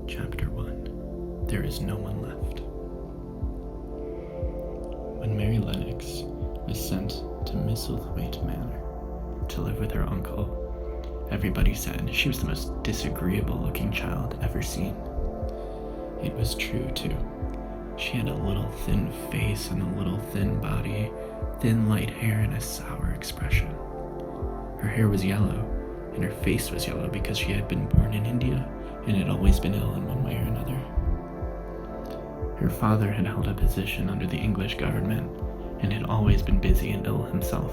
Chapter 1. There is no one left. When Mary Lennox was sent to Misselthwaite Manor to live with her uncle, everybody said she was the most disagreeable-looking child ever seen. It was true, too. She had a little thin face and a little thin body, thin light hair and a sour expression. Her hair was yellow, and her face was yellow because she had been born in India and had always been ill in one way or another. Her father had held a position under the English government and had always been busy and ill himself.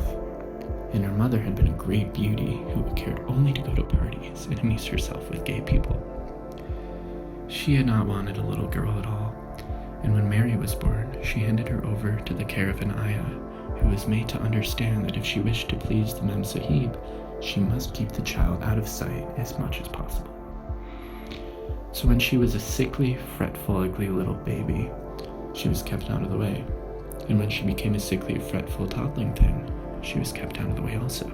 And her mother had been a great beauty who cared only to go to parties and amuse herself with gay people. She had not wanted a little girl at all, and when Mary was born, she handed her over to the care of an ayah, who was made to understand that if she wished to please the Mem Sahib, she must keep the child out of sight as much as possible. So when she was a sickly, fretful, ugly little baby, she was kept out of the way. And when she became a sickly, fretful, toddling thing, she was kept out of the way also.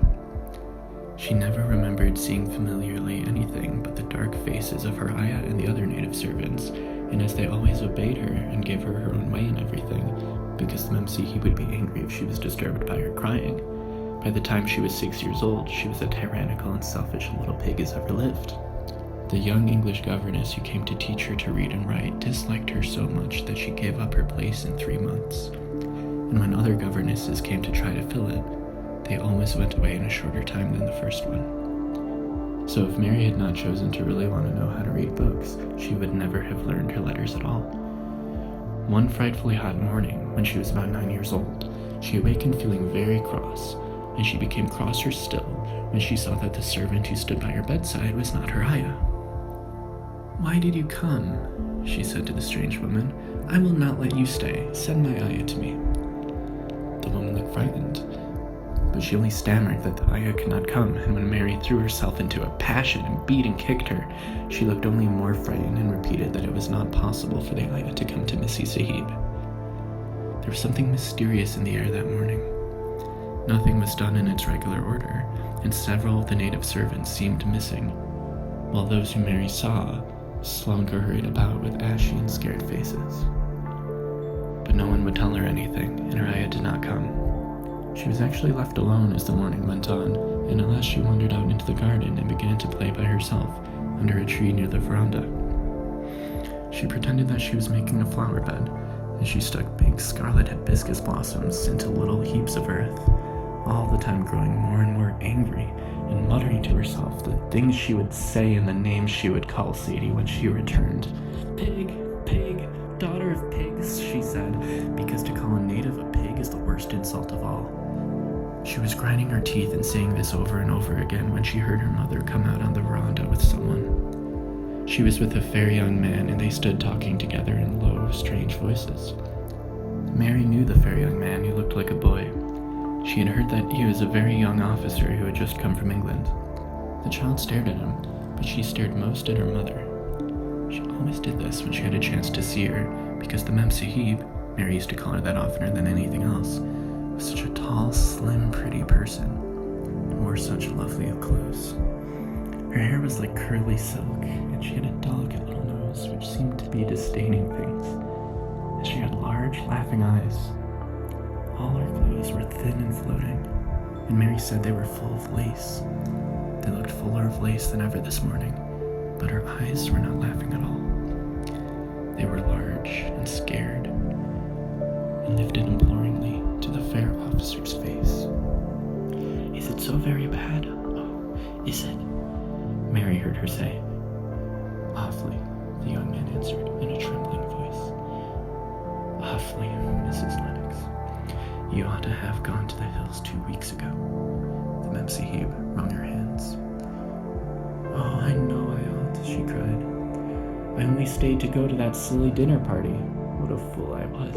She never remembered seeing familiarly anything but the dark faces of her ayah and the other native servants, and as they always obeyed her and gave her her own way in everything, because the Mem Sahib would be angry if she was disturbed by her crying, by the time she was 6 years old, she was as tyrannical and selfish a little pig as ever lived. The young English governess who came to teach her to read and write disliked her so much that she gave up her place in 3 months. And when other governesses came to try to fill it, they always went away in a shorter time than the first one. So if Mary had not chosen to really want to know how to read books, she would never have learned her letters at all. One frightfully hot morning, when she was about 9 years old, she awakened feeling very cross, and she became crosser still when she saw that the servant who stood by her bedside was not her ayah. "Why did you come?" she said to the strange woman. "I will not let you stay. Send my ayah to me." The woman looked frightened, but she only stammered that the ayah could not come, and when Mary threw herself into a passion and beat and kicked her, she looked only more frightened and repeated that it was not possible for the ayah to come to Missy Sahib. There was something mysterious in the air that morning. Nothing was done in its regular order, and several of the native servants seemed missing, while those whom Mary saw slunk or hurried about with ashy and scared faces. But no one would tell her anything, and her ayah did not come. She was actually left alone as the morning went on, and at last she wandered out into the garden and began to play by herself under a tree near the veranda. She pretended that she was making a flower bed, and she stuck big scarlet hibiscus blossoms into little heaps of earth, all the time growing more and more angry and muttering to herself the things she would say and the names she would call Sadie when she returned. "Pig, pig, daughter of pigs," she said, because to call a native a pig is the worst insult of all. She was grinding her teeth and saying this over and over again when she heard her mother come out on the veranda with someone. She was with a fair young man, and they stood talking together in low, strange voices. Mary knew the fair young man who looked like a boy. She had heard that he was a very young officer who had just come from England. The child stared at him, but she stared most at her mother. She always did this when she had a chance to see her, because the Mem Sahib, Mary used to call her that oftener than anything else, was such a tall, slim, pretty person, and wore such lovely clothes. Her hair was like curly silk, and she had a delicate little nose which seemed to be disdaining things, and she had large, laughing eyes. All her clothes were thin and floating, and Mary said they were full of lace. They looked fuller of lace than ever this morning, but her eyes were not laughing at all. They were large and scared, and lifted imploringly to the fair officer's face. "Is it so very bad? Oh, is it?" Mary heard her say. "Awfully," the young man answered in a trembling voice. "Awfully, Mrs. Lennox. You ought to have gone to the hills 2 weeks ago." The Mem Sahib wrung her hands. "Oh, I know I ought," she cried. "I only stayed to go to that silly dinner party. What a fool I was."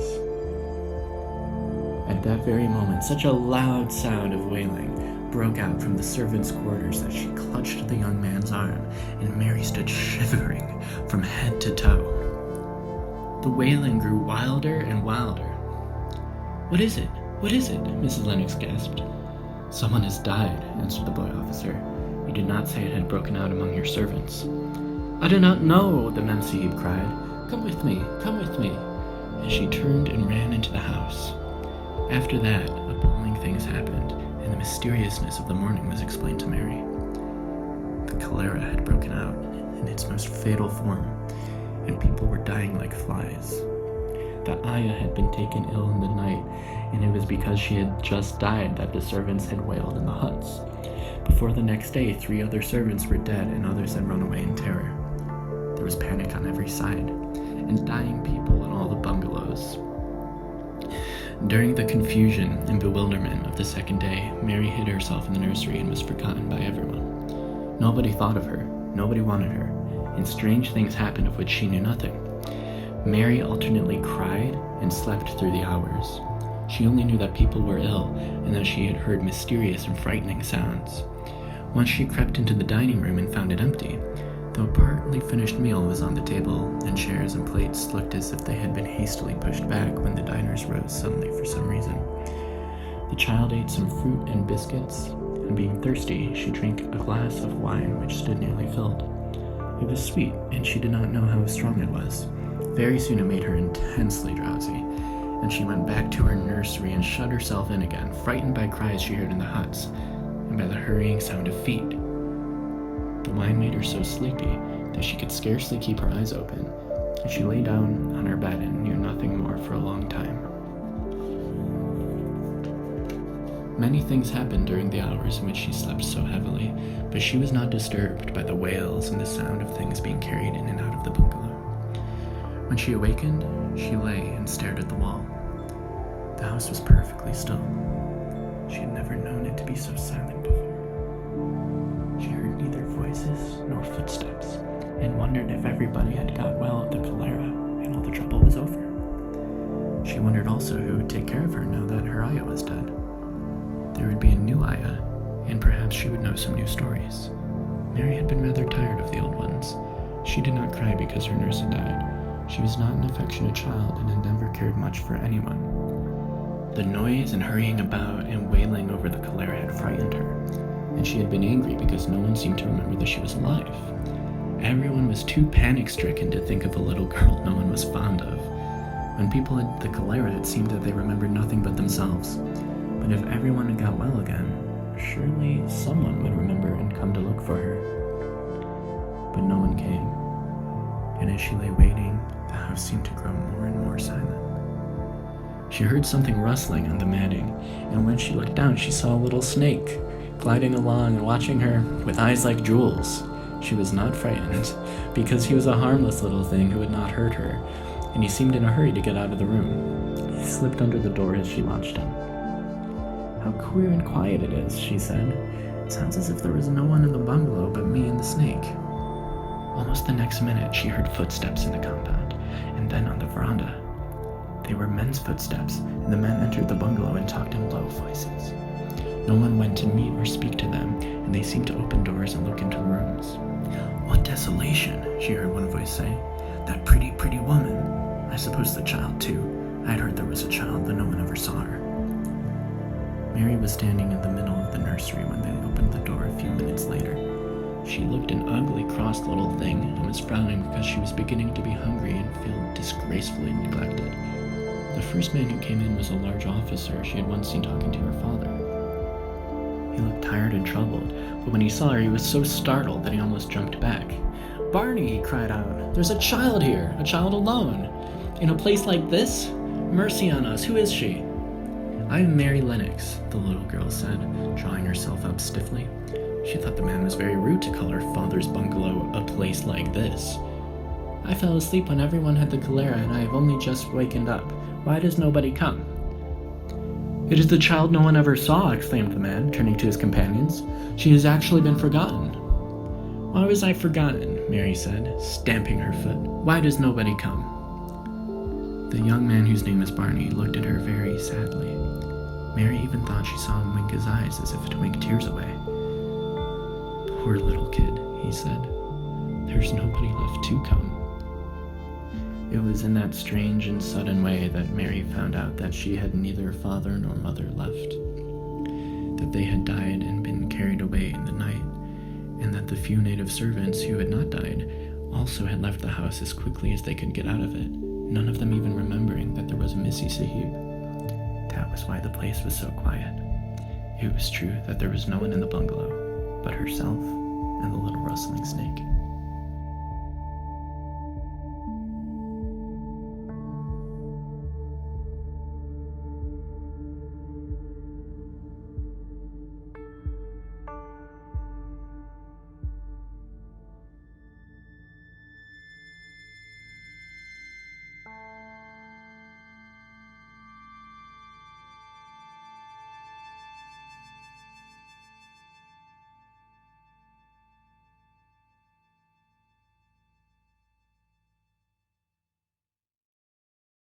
At that very moment, such a loud sound of wailing broke out from the servants' quarters that she clutched the young man's arm, and Mary stood shivering from head to toe. The wailing grew wilder and wilder. "What is it? What is it?" Mrs. Lennox gasped. "Someone has died," answered the boy officer. "You did not say it had broken out among your servants." "I do not know," the Memsahib cried. Come with me, come with me." And she turned and ran into the house. After that, appalling things happened, and the mysteriousness of the morning was explained to Mary. The cholera had broken out in its most fatal form, and people were dying like flies. The ayah had been taken ill in the night, and it was because she had just died that the servants had wailed in the huts. Before the next day, 3 other servants were dead, and others had run away in terror. There was panic on every side, and dying people in all the bungalows. During the confusion and bewilderment of the second day, Mary hid herself in the nursery and was forgotten by everyone. Nobody thought of her, nobody wanted her, and strange things happened of which she knew nothing. Mary alternately cried and slept through the hours. She only knew that people were ill and that she had heard mysterious and frightening sounds. Once she crept into the dining room and found it empty, though a partly finished meal was on the table, and chairs and plates looked as if they had been hastily pushed back when the diners rose suddenly for some reason. The child ate some fruit and biscuits, and being thirsty, she drank a glass of wine which stood nearly filled. It was sweet, and she did not know how strong it was. Very soon it made her intensely drowsy, and she went back to her nursery and shut herself in again, frightened by cries she heard in the huts, and by the hurrying sound of feet. The wine made her so sleepy that she could scarcely keep her eyes open, and she lay down on her bed and knew nothing more for a long time. Many things happened during the hours in which she slept so heavily, but she was not disturbed by the wails and the sound of things being carried in and out of the bungalow. When she awakened, she lay and stared at the wall. The house was perfectly still. She had never known it to be so silent before. She heard neither voices nor footsteps, and wondered if everybody had got well of the cholera and all the trouble was over. She wondered also who would take care of her now that her ayah was dead. There would be a new ayah, and perhaps she would know some new stories. Mary had been rather tired of the old ones. She did not cry because her nurse had died. She was not an affectionate child and had never cared much for anyone. The noise and hurrying about and wailing over the cholera had frightened her, and she had been angry because no one seemed to remember that she was alive. Everyone was too panic-stricken to think of a little girl no one was fond of. When people had the cholera, it seemed that they remembered nothing but themselves. But if everyone had got well again, surely someone would remember and come to look for her. But no one came, and as she lay waiting, the house seemed to grow more and more silent. She heard something rustling on the matting, and when she looked down, she saw a little snake gliding along and watching her with eyes like jewels. She was not frightened, because he was a harmless little thing who would not hurt her, and he seemed in a hurry to get out of the room. He slipped under the door as she watched him. "How queer and quiet it is," she said. "It sounds as if there was no one in the bungalow but me and the snake." Almost the next minute, she heard footsteps in the compound, and then on the veranda. They were men's footsteps, and the men entered the bungalow and talked in low voices. No one went to meet or speak to them, and they seemed to open doors and look into rooms. "What desolation," she heard one voice say. "That pretty, pretty woman. I suppose the child, too. I had heard there was a child, but no one ever saw her." Mary was standing in the middle of the nursery when they opened the door a few minutes later. She looked an ugly, cross little thing and was frowning because she was beginning to be hungry and feel disgracefully neglected. The first man who came in was a large officer she had once seen talking to her father. He looked tired and troubled, but when he saw her, he was so startled that he almost jumped back. "Barney," he cried out, "there's a child here, a child alone. In a place like this? Mercy on us, who is she?" "I am Mary Lennox," the little girl said, drawing herself up stiffly. She thought the man was very rude to call her father's bungalow a place like this. "I fell asleep when everyone had the cholera, and I have only just wakened up. Why does nobody come?" "It is the child no one ever saw," exclaimed the man, turning to his companions. "She has actually been forgotten." "Why was I forgotten?" Mary said, stamping her foot. "Why does nobody come?" The young man, whose name was Barney, looked at her very sadly. Mary even thought she saw him wink his eyes as if to wink tears away. "Poor little kid," he said. "There's nobody left to come." It was in that strange and sudden way that Mary found out that she had neither father nor mother left, that they had died and been carried away in the night, and that the few native servants who had not died also had left the house as quickly as they could get out of it, none of them even remembering that there was a Missy Sahib. That was why the place was so quiet. It was true that there was no one in the bungalow but herself and the little rustling snake.